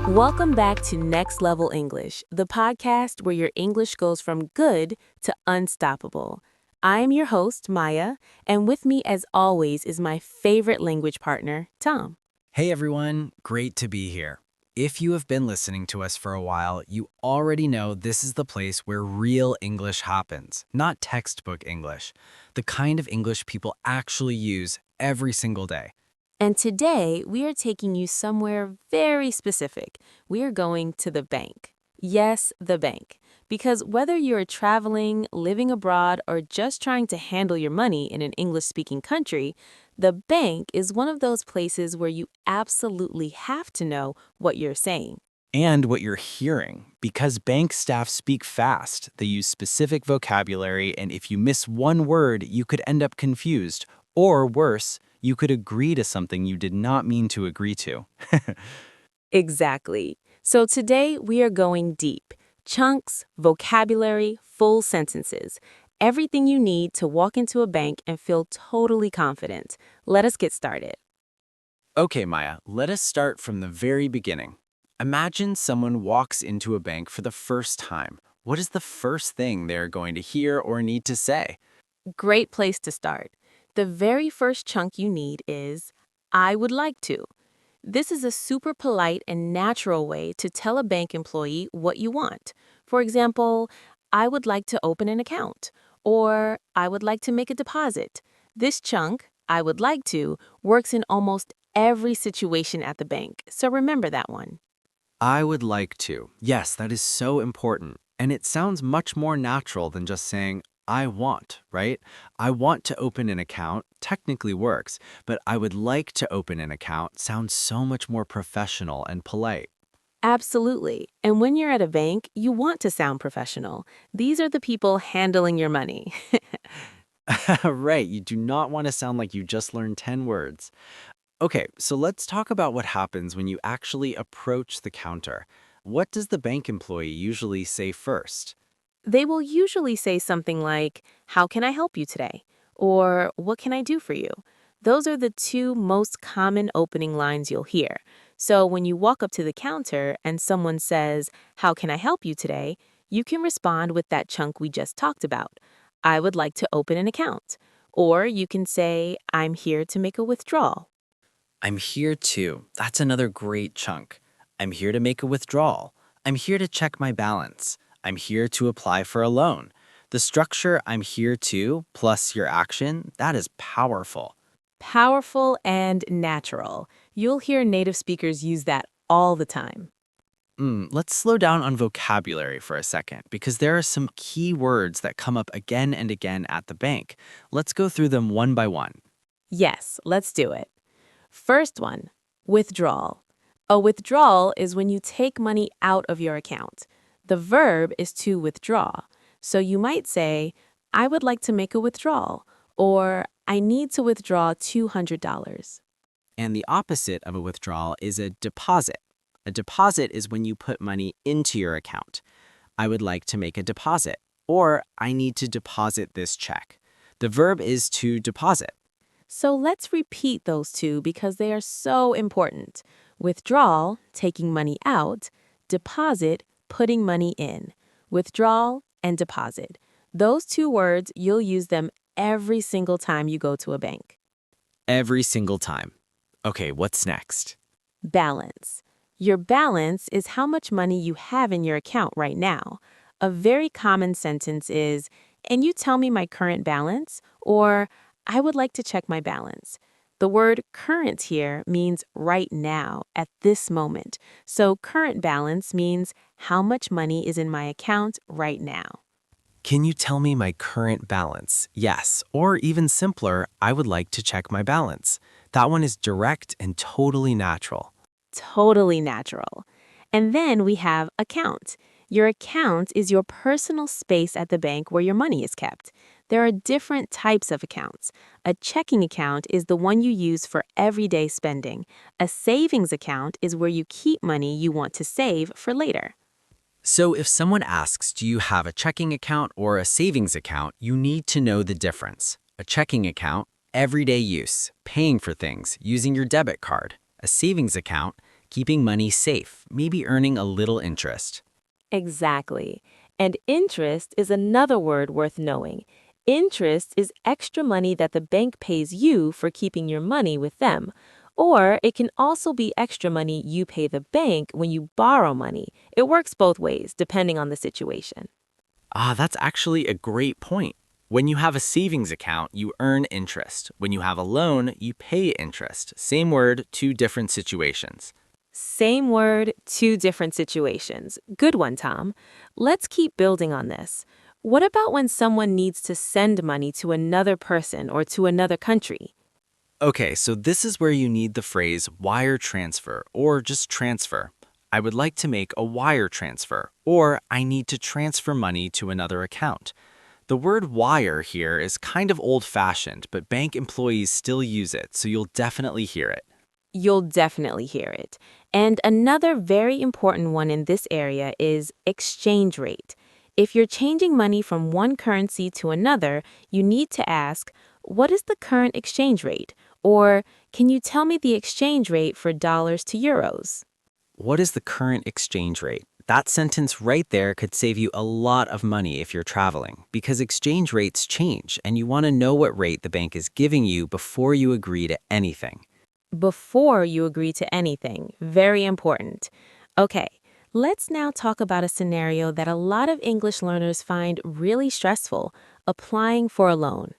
Welcome back to Next Level English, the podcast where your English goes from good to unstoppable. I am your host, Maya, and with me, as always, is my favorite language partner, Tom. Hey everyone, great to be here. If you have been listening to us for a while, you already know this is the place where real English happens, not textbook English, the kind of English people actually use every single day. And today, we are taking you somewhere very specific. We are going to the bank. Yes, the bank. Because whether you're traveling, living abroad, or just trying to handle your money in an English-speaking country, the bank is one of those places where you absolutely have to know what you're saying. And what you're hearing, because bank staff speak fast, they use specific vocabulary, and if you miss one word, you could end up confused. Or worse, you could agree to something you did not mean to agree to. Exactly. So today we are going deep. Chunks, vocabulary, full sentences. Everything you need to walk into a bank and feel totally confident. Let us get started. Okay, Maya, let us start from the very beginning. Imagine someone walks into a bank for the first time. What is the first thing they're going to hear or need to say? Great place to start. The very first chunk you need is, I would like to. This is a super polite and natural way to tell a bank employee what you want. For example, I would like to open an account, or I would like to make a deposit. This chunk, I would like to, works in almost every situation at the bank, so remember that one. I would like to. Yes, that is so important. And it sounds much more natural than just saying, I want, right? I want to open an account technically works, but I would like to open an account sounds so much more professional and polite. Absolutely. And when you're at a bank, you want to sound professional. These are the people handling your money. Right, you do not want to sound like you just learned 10 words. Okay, so let's talk about what happens when you actually approach the counter. What does the bank employee usually say first? They will usually say something like, how can I help you today? Or what can I do for you? Those are the two most common opening lines you'll hear. So when you walk up to the counter and someone says, how can I help you today? You can respond with that chunk we just talked about. I would like to open an account. Or you can say, I'm here to make a withdrawal. I'm here to. That's another great chunk. I'm here to make a withdrawal. I'm here to check my balance. I'm here to apply for a loan. The structure I'm here to plus your action, that is powerful. Powerful and natural. You'll hear native speakers use that all the time. Let's slow down on vocabulary for a second because there are some key words that come up again and again at the bank. Let's go through them one by one. Yes, let's do it. First one, withdrawal. A withdrawal is when you take money out of your account. The verb is to withdraw. So you might say, I would like to make a withdrawal, or I need to withdraw $200. And the opposite of a withdrawal is a deposit. A deposit is when you put money into your account. I would like to make a deposit, or I need to deposit this check. The verb is to deposit. So let's repeat those two because they are so important. Withdrawal, taking money out. Deposit, putting money in. Withdrawal and deposit. Those two words, you'll use them every single time you go to a bank. Every single time. Okay, what's next? Balance. Your balance is how much money you have in your account right now. A very common sentence is, "Can you tell me my current balance?" Or, "I would like to check my balance." The word current here means right now, at this moment. So current balance means how much money is in my account right now. Can you tell me my current balance? Yes, or even simpler, I would like to check my balance. That one is direct and totally natural. Totally natural. And then we have account. Your account is your personal space at the bank where your money is kept. There are different types of accounts. A checking account is the one you use for everyday spending. A savings account is where you keep money you want to save for later. So if someone asks, do you have a checking account or a savings account, you need to know the difference. A checking account, everyday use, paying for things, using your debit card. A savings account, keeping money safe, maybe earning a little interest. Exactly. And interest is another word worth knowing. Interest is extra money that the bank pays you for keeping your money with them. Or it can also be extra money you pay the bank when you borrow money. It works both ways, depending on the situation. Ah, that's actually a great point. When you have a savings account, you earn interest. When you have a loan, you pay interest. Same word, two different situations. Same word, two different situations. Good one, Tom. Let's keep building on this. What about when someone needs to send money to another person or to another country? Okay, so this is where you need the phrase wire transfer or just transfer. I would like to make a wire transfer, or I need to transfer money to another account. The word wire here is kind of old-fashioned, but bank employees still use it, so you'll definitely hear it. You'll definitely hear it. And another very important one in this area is exchange rate. If you're changing money from one currency to another, you need to ask, what is the current exchange rate? Or, can you tell me the exchange rate for dollars to euros? What is the current exchange rate? That sentence right there could save you a lot of money if you're traveling, because exchange rates change and you want to know what rate the bank is giving you before you agree to anything. Before you agree to anything. Very important. Okay, let's now talk about a scenario that a lot of English learners find really stressful, applying for a loan.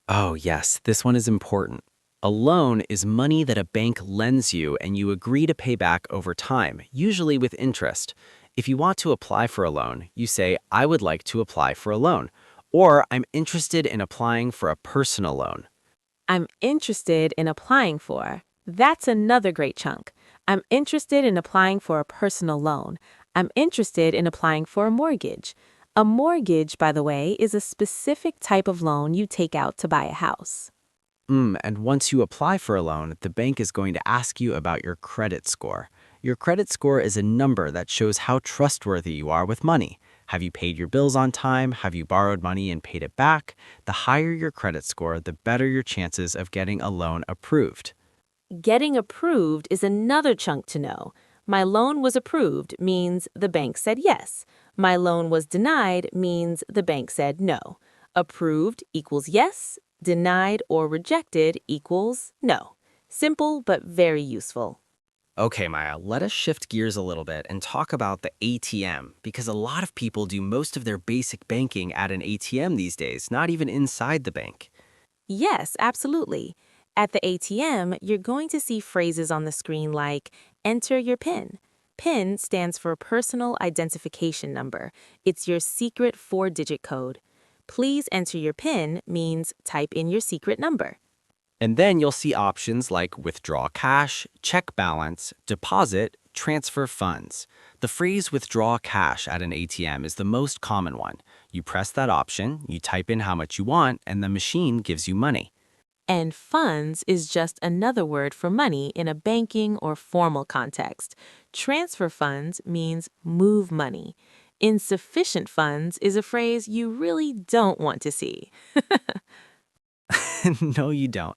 Oh, yes, this one is important. A loan is money that a bank lends you and you agree to pay back over time, usually with interest. If you want to apply for a loan, you say, I would like to apply for a loan, or I'm interested in applying for a personal loan. I'm interested in applying for. That's another great chunk. I'm interested in applying for a personal loan. I'm interested in applying for a mortgage. A mortgage, by the way, is a specific type of loan you take out to buy a house. And once you apply for a loan, the bank is going to ask you about your credit score. Your credit score is a number that shows how trustworthy you are with money. Have you paid your bills on time? Have you borrowed money and paid it back? The higher your credit score, the better your chances of getting a loan approved. Getting approved is another chunk to know. My loan was approved means the bank said yes. My loan was denied means the bank said no. Approved equals yes, denied or rejected equals no. Simple but very useful. Okay, Maya, let us shift gears a little bit and talk about the ATM, because a lot of people do most of their basic banking at an ATM these days, not even inside the bank. Yes, absolutely. At the ATM, you're going to see phrases on the screen like enter your PIN. PIN stands for Personal Identification Number. It's your secret four-digit code. Please enter your PIN means type in your secret number. And then you'll see options like withdraw cash, check balance, deposit, transfer funds. The phrase withdraw cash at an ATM is the most common one. You press that option, you type in how much you want, and the machine gives you money. And funds is just another word for money in a banking or formal context. Transfer funds means move money. Insufficient funds is a phrase you really don't want to see. No, you don't.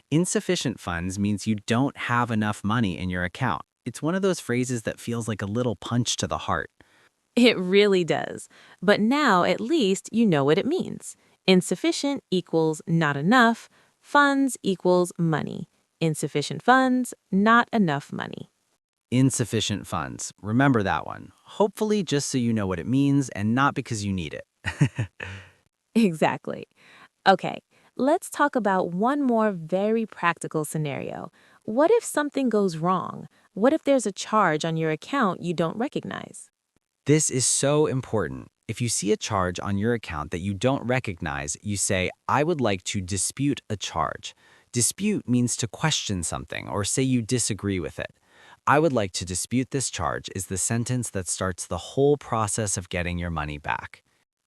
Insufficient funds means you don't have enough money in your account. It's one of those phrases that feels like a little punch to the heart. It really does. But now at least you know what it means. Insufficient equals not enough. Funds equals money. Insufficient funds, not enough money. Insufficient funds. Remember that one. Hopefully, just so you know what it means and not because you need it. Exactly. Okay, let's talk about one more very practical scenario. What if something goes wrong? What if there's a charge on your account you don't recognize? This is so important. If you see a charge on your account that you don't recognize, you say, I would like to dispute a charge. Dispute means to question something or say you disagree with it. I would like to dispute this charge is the sentence that starts the whole process of getting your money back.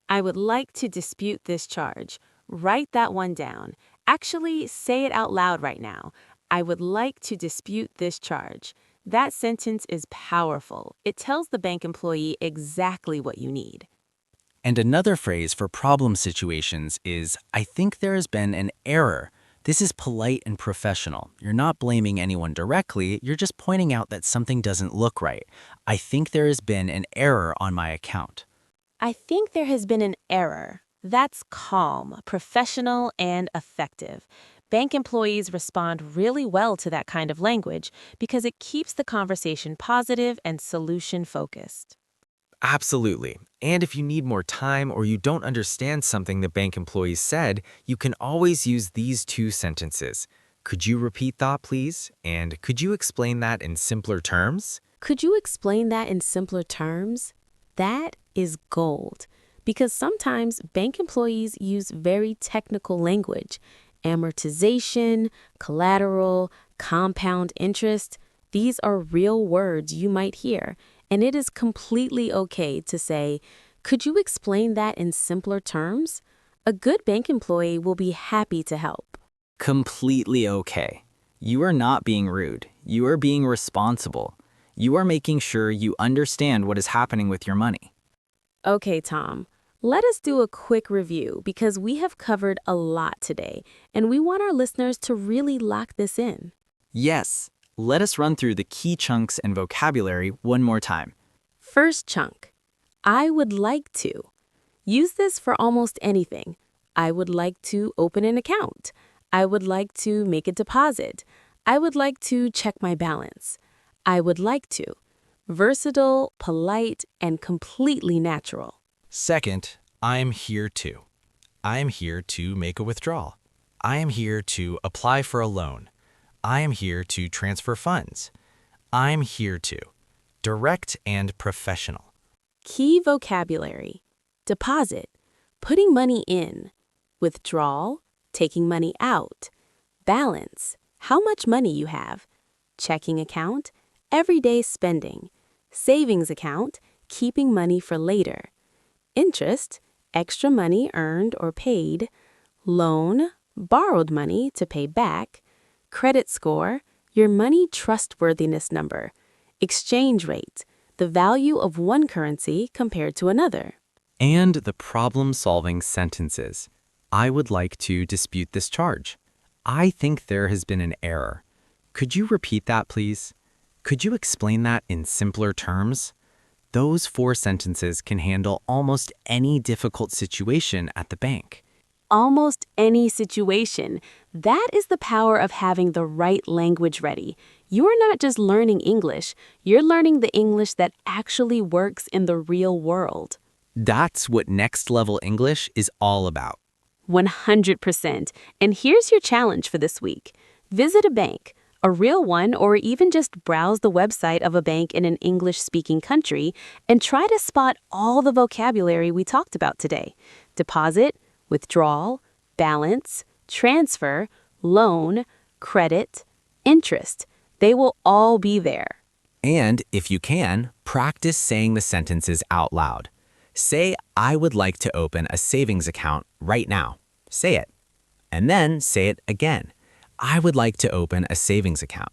I would like to dispute this charge. Write that one down. Actually, say it out loud right now. I would like to dispute this charge. That sentence is powerful. It tells the bank employee exactly what you need. And another phrase for problem situations is, I think there has been an error. This is polite and professional. You're not blaming anyone directly, you're just pointing out that something doesn't look right. I think there has been an error on my account. I think there has been an error. That's calm, professional, and effective. Bank employees respond really well to that kind of language because it keeps the conversation positive and solution-focused. Absolutely. And if you need more time or you don't understand something the bank employee said, you can always use these two sentences. Could you repeat that, please? And could you explain that in simpler terms? Could you explain that in simpler terms? That is gold. Because sometimes bank employees use very technical language. Amortization, collateral, compound interest. These are real words you might hear. And it is completely okay to say, could you explain that in simpler terms? A good bank employee will be happy to help. Completely okay. You are not being rude. You are being responsible. You are making sure you understand what is happening with your money. Okay, Tom, let us do a quick review because we have covered a lot today, and we want our listeners to really lock this in. Yes, let us run through the key chunks and vocabulary one more time. First chunk, I would like to. Use this for almost anything. I would like to open an account. I would like to make a deposit. I would like to check my balance. I would like to. Versatile, polite, and completely natural. Second, I'm here to. I'm here to make a withdrawal. I am here to apply for a loan. I am here to transfer funds. I'm here to. Direct and professional. Key vocabulary. Deposit, putting money in. Withdrawal, taking money out. Balance, how much money you have. Checking account, everyday spending. Savings account, keeping money for later. Interest, extra money earned or paid. Loan, borrowed money to pay back. Credit score, your money trustworthiness number. Exchange rate, the value of one currency compared to another. And the problem-solving sentences. I would like to dispute this charge. I think there has been an error. Could you repeat that, please? Could you explain that in simpler terms? Those 4 sentences can handle almost any difficult situation at the bank. Almost any situation. That is the power of having the right language ready. You're not just learning English, you're learning the English that actually works in the real world. That's what Next Level English is all about. 100%. And here's your challenge for this week. Visit a bank, a real one, or even just browse the website of a bank in an English-speaking country and try to spot all the vocabulary we talked about today. Deposit, withdrawal, balance, transfer, loan, credit, interest. They will all be there. And if you can, practice saying the sentences out loud. Say, I would like to open a savings account right now. Say it. And then say it again. I would like to open a savings account.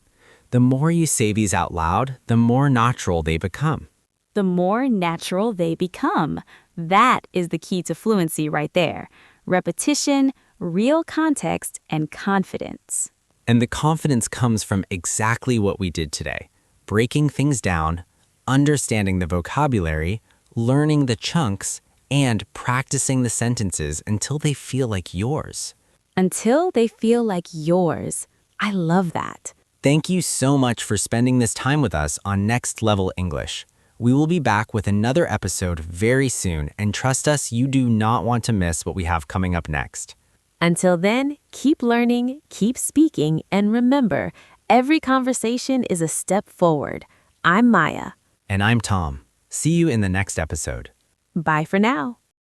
The more you say these out loud, the more natural they become. The more natural they become. That is the key to fluency right there. Repetition, real context, and confidence. And the confidence comes from exactly what we did today. Breaking things down, understanding the vocabulary, learning the chunks, and practicing the sentences until they feel like yours. Until they feel like yours. I love that. Thank you so much for spending this time with us on Next Level English. We will be back with another episode very soon, and trust us, you do not want to miss what we have coming up next. Until then, keep learning, keep speaking, and remember, every conversation is a step forward. I'm Maya. And I'm Tom. See you in the next episode. Bye for now.